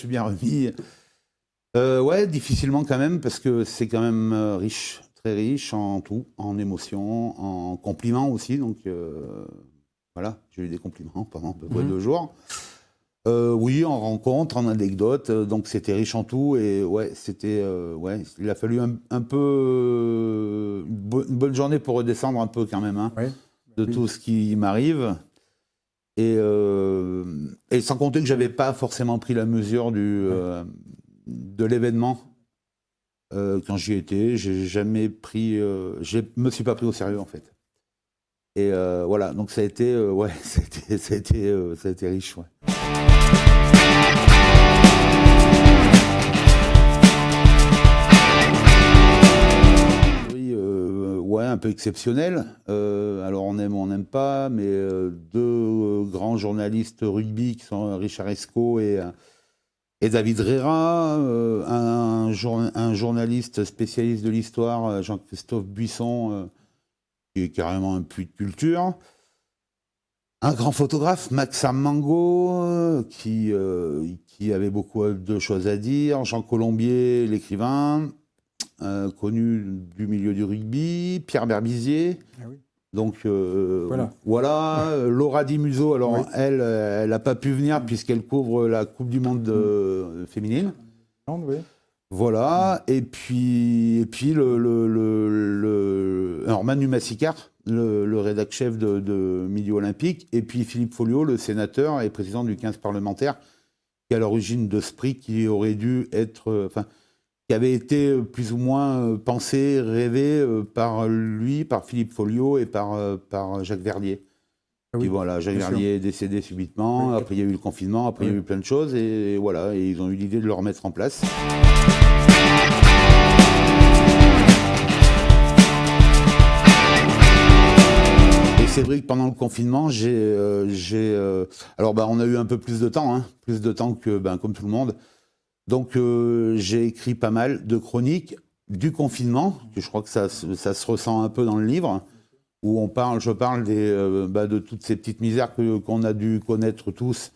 suis bien remis. Ouais, difficilement quand même, parce que c'est quand même riche, très riche en tout, en émotions, en compliments aussi. Donc voilà, j'ai eu des compliments pendant à peu près 2 jours. Oui, en rencontres, en anecdotes, donc c'était riche en tout. Et ouais, ouais, il a fallu un peu une bonne journée pour redescendre un peu quand même, hein, Ouais. de Oui. tout ce qui m'arrive. Et sans compter que j'avais pas forcément pris la mesure de l'événement quand j'y étais. J'ai jamais pris, je me suis pas pris au sérieux en fait. Et voilà, donc ça a été, ouais, ça a été riche, ouais. Oui, ouais, un peu exceptionnel. Alors on aime ou on n'aime pas, mais deux grands journalistes rugby qui sont Richard Esco et David Rera, un journaliste spécialiste de l'histoire, Jean-Christophe Buisson, qui est carrément un puits de culture. Un grand photographe, Max Mango, qui avait beaucoup de choses à dire. Jean Colombier, l'écrivain, connu du milieu du rugby. Pierre Berbizier. Ah oui. Donc Voilà. Laura Di Muso, alors Oui. elle n'a pas pu venir puisqu'elle couvre la Coupe du Monde féminine. Oui. Voilà, et puis alors Manu Massicard, le rédac chef de Midi Olympique, et puis Philippe Folliot, le sénateur et président du 15 parlementaire, qui est à l'origine de ce prix qui aurait dû être, enfin, qui avait été plus ou moins pensé, rêvé par lui, par Philippe Folliot et par Jacques Verdier. Ah Puis oui, voilà, Jacques bien sûr. Verdier est décédé subitement, Oui. après il y a eu le confinement, après il y a eu plein de choses, et voilà, et ils ont eu l'idée de le remettre en place. Et c'est vrai que pendant le confinement, alors on a eu un peu plus de temps, hein, plus de temps que comme tout le monde. Donc j'ai écrit pas mal de chroniques du confinement, que je crois que ça se ressent un peu dans le livre, où je parle de toutes ces petites misères qu'on a dû connaître tous,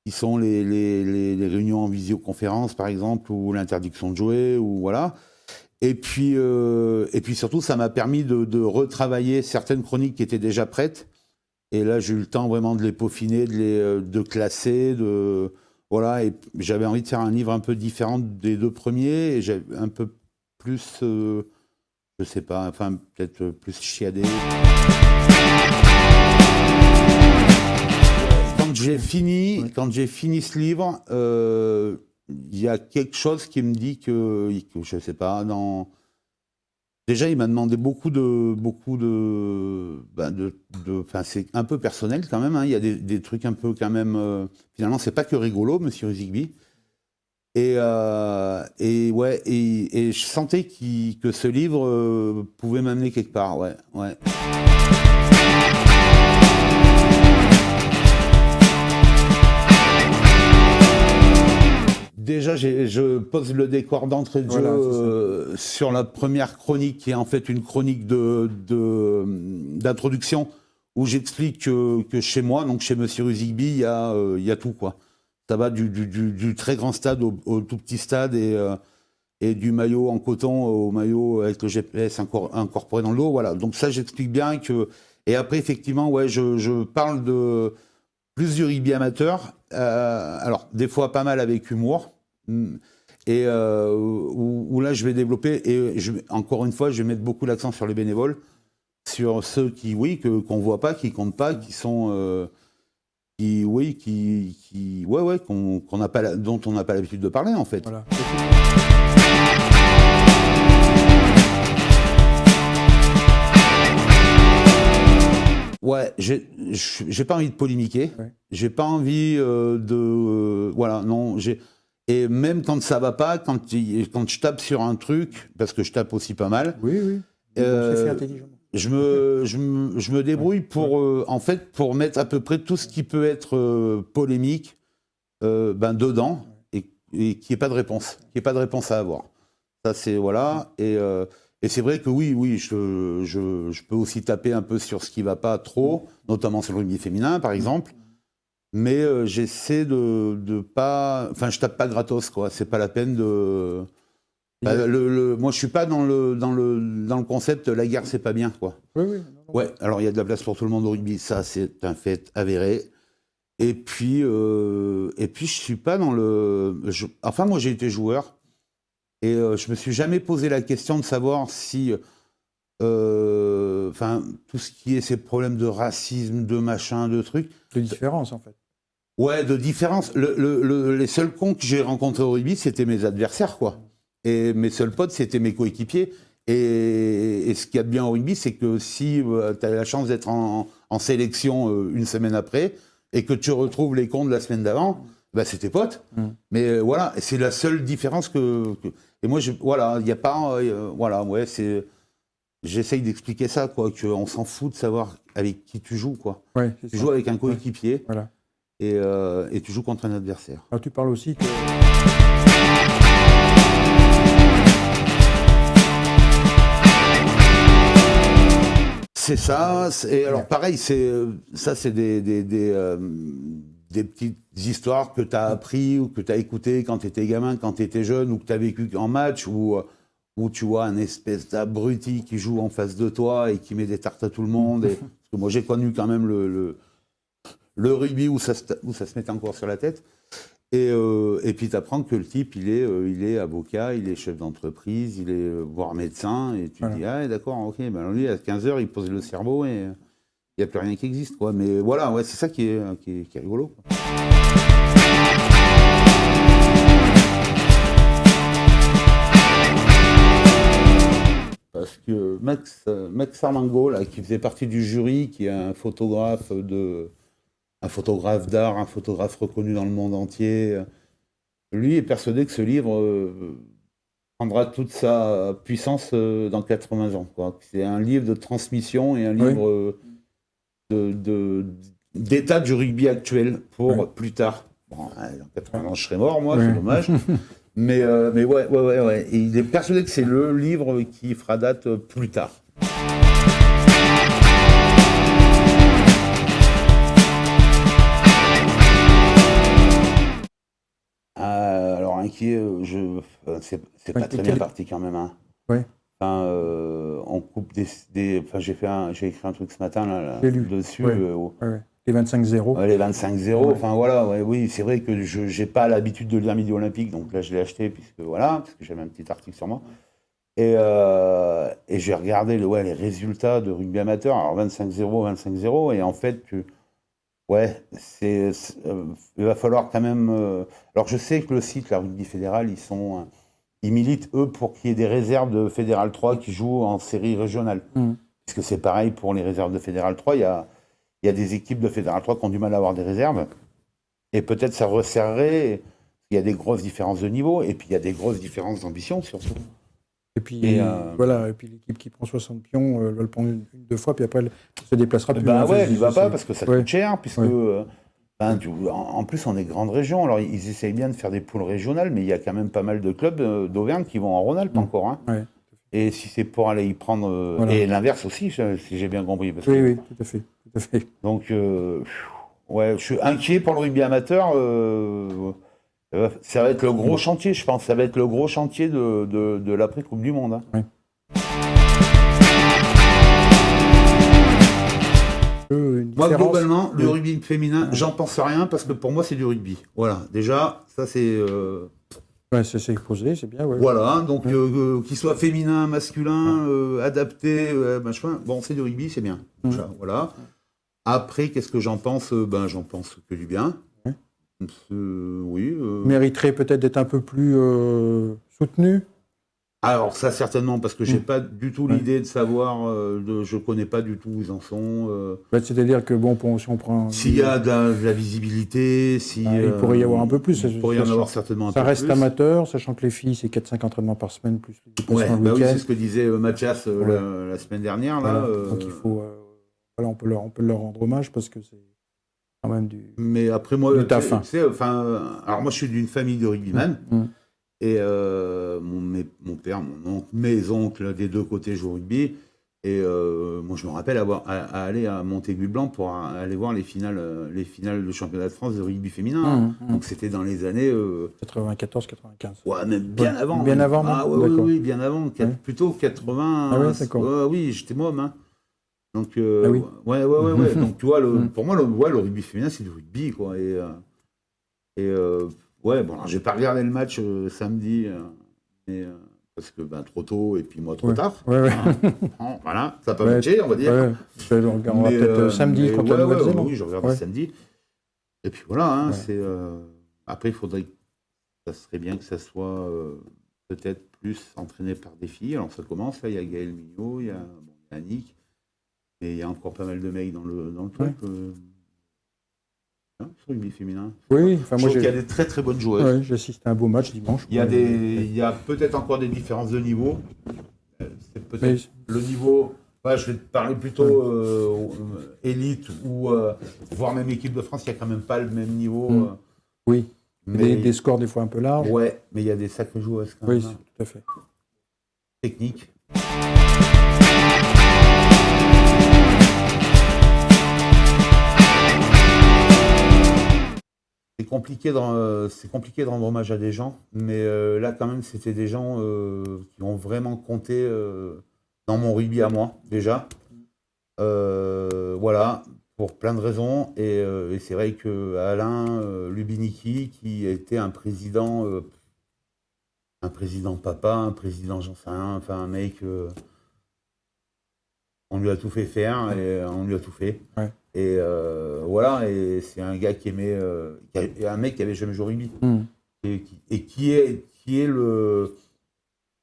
qui sont les réunions en visioconférence, par exemple, ou l'interdiction de jouer, ou voilà. Et puis surtout, ça m'a permis de retravailler certaines chroniques qui étaient déjà prêtes. Et là, j'ai eu le temps vraiment de les peaufiner, de classer, voilà. Et j'avais envie de faire un livre un peu différent des deux premiers, et j'avais un peu plus, je sais pas, enfin peut-être plus chiadé. Quand j'ai fini ce livre, il y a quelque chose qui me dit que je sais pas, déjà il m'a demandé beaucoup de, enfin c'est un peu personnel quand même, hein. Il y a des trucs un peu quand même. Finalement, c'est pas que rigolo, Monsieur Zigby. Ouais, et je sentais que ce livre pouvait m'amener quelque part, ouais, ouais. Déjà, je pose le décor d'entrée de jeu sur la première chronique, qui est en fait une chronique d'introduction, où j'explique que chez moi, donc chez Monsieur Zigby, il y a tout, quoi. Ça va du très grand stade au tout petit stade, et du maillot en coton au maillot avec le GPS incorporé dans le dos. Voilà. Donc ça, j'explique bien que. Et après, effectivement, ouais, je parle plus du rugby amateur. Alors, des fois, pas mal avec humour. Et où là, je vais développer. Et encore une fois, je vais mettre beaucoup l'accent sur les bénévoles, sur ceux qui, oui, qu'on voit pas, qui comptent pas, qui sont. Ouais, dont on n'a pas l'habitude de parler, en fait. Voilà. Ouais, j'ai pas envie de polémiquer. Ouais. J'ai pas envie voilà, non. Et même quand ça va pas, quand je tape sur un truc, parce que je tape aussi pas mal. Oui, oui. C'est fait intelligemment. Je me débrouille pour, en fait, pour mettre à peu près tout ce qui peut être polémique dedans, et qu'il n'y ait pas de réponse, à avoir. Ça, c'est, voilà. Et c'est vrai que oui, je peux aussi taper un peu sur ce qui ne va pas trop, notamment sur le rugby féminin, par exemple. Mais j'essaie de pas... Enfin, je tape pas gratos, quoi. C'est pas la peine de... moi, je suis pas dans le concept la guerre, c'est pas bien, quoi. Oui. Ouais, alors il y a de la place pour tout le monde au rugby, ça, c'est un fait avéré. Et puis je suis pas dans le... Enfin, moi, j'ai été joueur et je me suis jamais posé la question de savoir si... Enfin, tout ce qui est ces problèmes de racisme, de machin, de trucs... De différence, en fait. Ouais, de différence. Les seuls cons que j'ai rencontrés au rugby, c'était mes adversaires, quoi. Et mes seuls potes, c'était mes coéquipiers. Et ce qu'il y a de bien au rugby, c'est que si tu as la chance d'être en sélection une semaine après et que tu retrouves les cons de la semaine d'avant, bah, c'est tes potes. Mais voilà, c'est la seule différence Et moi, voilà, il n'y a pas... voilà, ouais, c'est... J'essaye d'expliquer ça, quoi, qu'on s'en fout de savoir avec qui tu joues, quoi. Ouais, Tu joues avec un coéquipier. Voilà. Et tu joues contre un adversaire. Alors, tu parles aussi que... C'est ça. Et alors, pareil, c'est des petites histoires que tu as appris ou que tu as écoutées quand tu étais gamin, quand tu étais jeune, ou que tu as vécu en match, où tu vois un espèce d'abruti qui joue en face de toi et qui met des tartes à tout le monde. Parce que moi, j'ai connu quand même le rugby où ça se mettait encore sur la tête. Et puis tu apprends que le type, il est avocat, il est chef d'entreprise, il est voire médecin, et tu te dis, ah d'accord, ok, ben lui, à 15h, il pose le cerveau et il n'y a plus rien qui existe, quoi. Mais voilà, ouais, c'est ça qui est rigolo, quoi. Parce que Max Armango, là, qui faisait partie du jury, qui est un photographe d'art, un photographe reconnu dans le monde entier. Lui est persuadé que ce livre prendra toute sa puissance dans 80 ans, quoi. C'est un livre de transmission et un livre d'état du rugby actuel pour plus tard. Bon, dans 80 ans, je serai mort, moi, c'est dommage. Mais ouais. Et il est persuadé que c'est le livre qui fera date plus tard. Alors inquiet, c'est pas très bien parti quand même. Hein. Oui. Enfin, on coupe enfin, j'ai écrit un truc ce matin là dessus. Les 25-0. Les 25-0. Enfin voilà, oui, c'est vrai que j'ai pas l'habitude de lire Midi Olympique, donc là je l'ai acheté parce que j'avais un petit article sur moi. Et j'ai regardé les résultats de rugby amateur. Alors 25-0, et en fait ouais, il va falloir quand même... alors je sais que le site, la Rugby Fédéral, ils militent, eux, pour qu'il y ait des réserves de Fédéral 3 qui jouent en série régionale. Parce que c'est pareil pour les réserves de Fédéral 3, il y a des équipes de Fédéral 3 qui ont du mal à avoir des réserves. Et peut-être ça resserrerait, il y a des grosses différences de niveau, et puis il y a des grosses différences d'ambition, surtout. Et puis, voilà, et puis l'équipe qui prend 60 pions, elle va le prendre deux fois, puis après, elle se déplacera plus. Elle n'y va pas parce que ça coûte cher, puisque en plus, on est grande région. Alors, ils essayent bien de faire des poules régionales, mais il y a quand même pas mal de clubs d'Auvergne qui vont en Rhône-Alpes encore. Hein. Ouais. Et si c'est pour aller y prendre... Et l'inverse aussi, si j'ai bien compris. Parce oui, tout à fait. Donc, je suis inquiet pour le rugby amateur. Ça va être le gros chantier, je pense. Ça va être le gros chantier de l'après-Coupe du Monde. Hein. Oui. Moi, globalement, le rugby féminin, j'en pense rien parce que pour moi, c'est du rugby. Voilà, déjà, ça c'est... c'est exposé, c'est bien. Ouais. Voilà, donc qu'il soit féminin, masculin, adapté, machin, bon, c'est du rugby, c'est bien. Voilà. Après, qu'est-ce que j'en pense ? J'en pense que du bien. Oui. Mériterait peut-être d'être un peu plus soutenu. Alors ça certainement, parce que j'ai pas du tout l'idée de savoir, je connais pas du tout où ils en sont. C'est-à-dire que si on prend... S'il y a de la visibilité, il pourrait y avoir un peu plus. Il pourrait y en avoir certainement un peu plus. Ça reste amateur, sachant que les filles, c'est 4-5 entraînements par semaine, plus les déplacements le week-end. C'est ce que disait Mathias la semaine dernière. Là, donc il faut... on peut leur rendre hommage, parce que c'est quand même du... Mais après moi, du taf. Alors moi je suis d'une famille de rugbyman. Et mon père, mon oncle, mes oncles des deux côtés jouent au rugby. Et moi, je me rappelle à aller à Montaigu-Blanc pour aller voir les finales de championnat de France de rugby féminin. Donc, c'était dans les années... 94-95. Ouais, même bien avant. Bien avant, même. Ah oui, bien avant. Plutôt 80... Ah ouais, d'accord. oui, j'étais môme. Hein. Donc, ah oui. ouais. Donc, tu vois, pour moi, le rugby féminin, c'est du rugby, quoi. Ouais, bon, alors, j'ai pas regardé le match samedi, mais... parce que trop tôt et puis moi trop tard. Ouais. Hein, voilà, ça n'a pas matché, on va dire. On regardera peut-être samedi contre la Nouvelle-Zélande. Oui, je regarde samedi. Et puis voilà, hein, c'est. Après, il faudrait. Ça serait bien que ça soit peut-être plus entraîné par des filles. Alors ça commence, là, il y a Gaël Mignot, il y a Annick, et il y a encore pas mal de mecs dans le truc. Sur le rugby féminin. Oui, je trouve qu'il y a des très très bonnes joueuses. Oui, j'ai assisté à un beau match dimanche. Il y a peut-être encore des différences de niveau. C'est peut-être le niveau. Ouais, je vais te parler plutôt élite ou voire même équipe de France. Il n'y a quand même pas le même niveau. Oui. Mais des scores des fois un peu larges. Ouais, mais il y a des sacrées joueuses quand même. Oui, tout à fait. Technique. C'est compliqué de rendre hommage à des gens, mais là quand même c'était des gens qui ont vraiment compté dans mon rugby à moi déjà. Voilà, pour plein de raisons. Et c'est vrai que Alain Lubiniki, qui était un président papa, un président j'en sais rien, enfin un mec, on lui a tout fait faire et on lui a tout fait. Ouais. Et voilà, et c'est un gars qui aimait, un mec qui avait jamais joué au rugby, et qui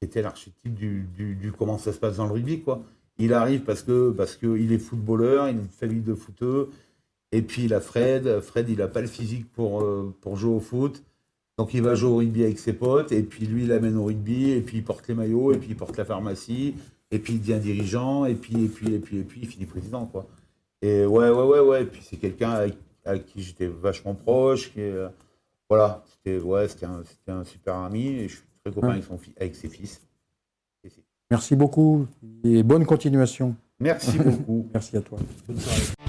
était l'archétype du comment ça se passe dans le rugby, quoi. Il arrive parce que il est footballeur, il a une famille de footeux, et puis il a Fred, il a pas le physique pour jouer au foot, donc il va jouer au rugby avec ses potes, et puis lui il l'amène au rugby, et puis il porte les maillots, et puis il porte la pharmacie, et puis il devient dirigeant, et puis il finit président, quoi. Et ouais. Et puis c'est quelqu'un avec qui j'étais vachement proche. Voilà, c'était un super ami et je suis très copain avec ses fils. Merci beaucoup et bonne continuation. Merci beaucoup. Merci à toi. Bonne soirée.